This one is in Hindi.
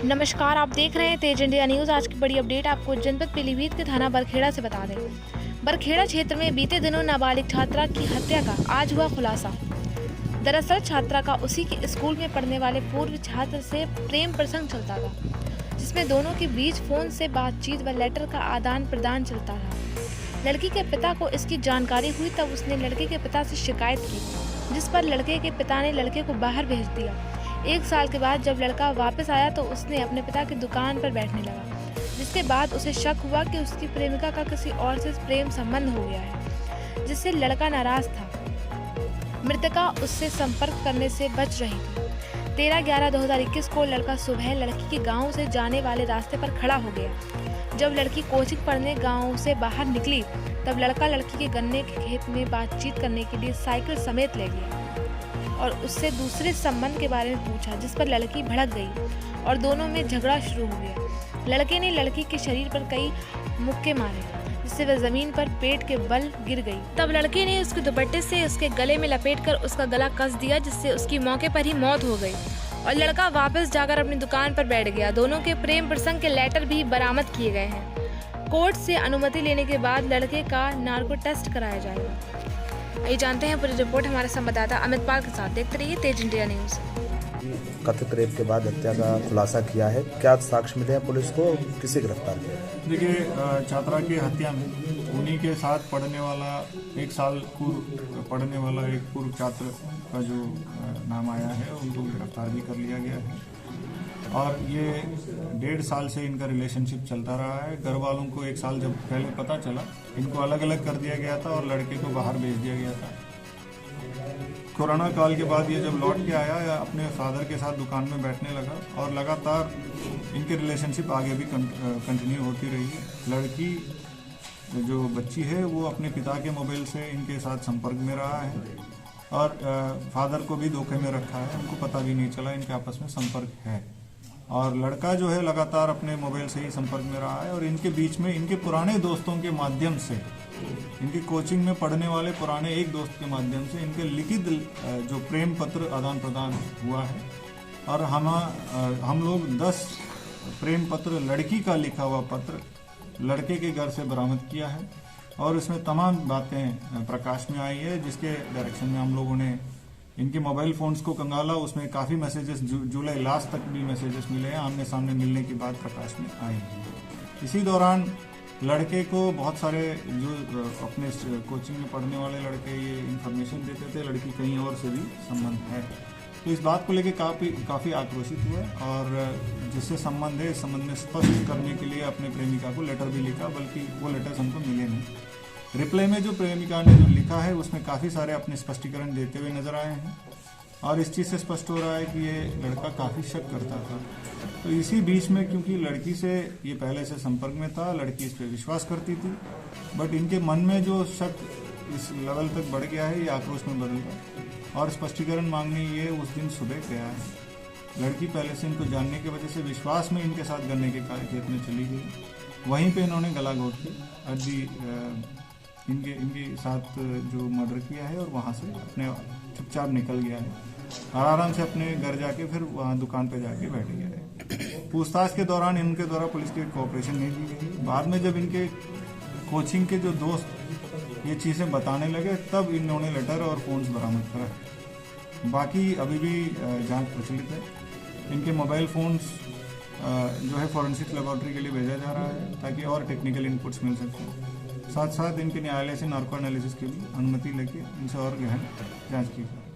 नमस्कार, आप देख रहे हैं तेज इंडिया न्यूज़। आज की बड़ी अपडेट आपको जनपद पीलीभीत के थाना बरखेड़ा से बता दें। बरखेड़ा क्षेत्र में बीते दिनों नाबालिग छात्रा की हत्या का आज हुआ खुलासा। दरअसल छात्रा का उसी के स्कूल में पढ़ने वाले पूर्व छात्र से प्रेम प्रसंग चलता था, जिसमें दोनों के बीच फोन से बातचीत व लेटर का आदान प्रदान चलता था। लड़की के पिता को इसकी जानकारी हुई तब उसने लड़के के पिता से शिकायत की, जिस पर लड़के के पिता ने लड़के को बाहर भेज दिया। 1 साल के बाद जब लड़का वापस आया तो उसने अपने पिता की दुकान पर बैठने लगा, जिसके बाद उसे शक हुआ कि उसकी प्रेमिका का किसी और से प्रेम संबंध हो गया है, जिससे लड़का नाराज था। मृतका उससे संपर्क करने से बच रही थी। 13/11/2021 को लड़का सुबह लड़की के गांव से जाने वाले रास्ते पर खड़ा हो गया। जब लड़की कोचिंग पढ़ने गांव से बाहर निकली तब लड़का लड़की के गन्ने के खेत में बातचीत करने के लिए साइकिल समेत ले गया और उससे दूसरे संबंध के बारे में पूछा, जिस पर लड़की भड़क गई और दोनों में झगड़ा शुरू हो गया। लड़के ने लड़की के शरीर पर कई मुक्के मारे, जिससे वह जमीन पर पेट के बल गिर गई। तब लड़के ने उसके दुपट्टे से उसके गले में लपेटकर उसका गला कस दिया, जिससे उसकी मौके पर ही मौत हो गई और लड़का वापस जाकर अपनी दुकान पर बैठ गया। दोनों के प्रेम प्रसंग के लेटर भी बरामद किए गए हैं। कोर्ट से अनुमति लेने के बाद लड़के का नार्को टेस्ट कराया जाएगा। ये जानते हैं पूरी रिपोर्ट हमारे संवाददाता अमित पाल के साथ। देखते रहिए तेज इंडिया न्यूज़। कथित रेप के बाद हत्या का खुलासा किया है, क्या साक्ष्य मिले हैं पुलिस को, किसे गिरफ्तार किया? देखिए, छात्रा की हत्या में उन्हीं के साथ पढ़ने वाला 1 साल पूर्व पढ़ने वाला एक पूर्व छात्र का जो नाम आया है उनको गिरफ्तार भी कर लिया गया है और ये 1.5 साल से इनका रिलेशनशिप चलता रहा है। घर वालों को 1 साल जब पहले पता चला, इनको अलग अलग कर दिया गया था और लड़के को बाहर भेज दिया गया था। कोरोना काल के बाद ये जब लौट के आया अपने फादर के साथ दुकान में बैठने लगा और लगातार इनके रिलेशनशिप आगे भी कंटिन्यू होती रही है। लड़की जो बच्ची है वो अपने पिता के मोबाइल से इनके साथ संपर्क में रहा है और फादर को भी धोखे में रखा है, उनको पता भी नहीं चला इनके आपस में संपर्क है। और लड़का जो है लगातार अपने मोबाइल से ही संपर्क में रहा है और इनके बीच में इनके पुराने दोस्तों के माध्यम से, इनकी कोचिंग में पढ़ने वाले पुराने एक दोस्त के माध्यम से इनके लिखित जो प्रेम पत्र आदान प्रदान हुआ है और हम लोग 10 प्रेम पत्र, लड़की का लिखा हुआ पत्र लड़के के घर से बरामद किया है और इसमें तमाम बातें प्रकाश में आई है, जिसके डायरेक्शन में हम लोगों ने इनके मोबाइल फोन्स को कंगाला। उसमें काफ़ी मैसेजेस जुलाई लास्ट तक भी मैसेजेस मिले हैं, आमने सामने मिलने की बात प्रकाश में आई है। इसी दौरान लड़के को बहुत सारे जो अपने कोचिंग में पढ़ने वाले लड़के ये इन्फॉर्मेशन देते थे लड़की कहीं और से भी संबंध है, तो इस बात को लेके काफ़ी आक्रोशित हुए और जिससे संबंध है इस संबंध में स्पष्ट करने के लिए अपने प्रेमिका को लेटर भी लिखा, बल्कि वो लेटर्स हमको मिले नहीं। रिप्लाई में जो प्रेमिका ने जो लिखा है उसमें काफ़ी सारे अपने स्पष्टीकरण देते हुए नजर आए हैं और इस चीज़ से स्पष्ट हो रहा है कि ये लड़का काफ़ी शक करता था। तो इसी बीच में क्योंकि लड़की से ये पहले से संपर्क में था, लड़की इस पर विश्वास करती थी, बट इनके मन में जो शक इस लेवल तक बढ़ गया है, ये आक्रोश में बदल गया और स्पष्टीकरण मांगने ये उस दिन सुबह गया है। लड़की पहले से इनको जानने की वजह से विश्वास में इनके साथ गन्ने के खेत में चली गई, वहीं पे इन्होंने गला घोट के इनके साथ जो मर्डर किया है और वहाँ से अपने चुपचाप निकल गया है और आराम से अपने घर जाके फिर वहाँ दुकान पे जाके बैठ गया है। पूछताछ के दौरान इनके द्वारा पुलिस की कोऑपरेशन नहीं दी गई। बाद में जब इनके कोचिंग के जो दोस्त ये चीज़ें बताने लगे तब इन्होंने लेटर और फोन्स बरामद करा। बाकी अभी भी जांच प्रचलित है। इनके मोबाइल फोन्स जो है फॉरेंसिक लेबोरेटरी के लिए भेजा जा रहा है ताकि और टेक्निकल इनपुट्स मिल सकें। साथ साथ इनके न्यायालय से नार्को एनालिसिस की भी अनुमति लेके इनसे और गहन जांच की जाए।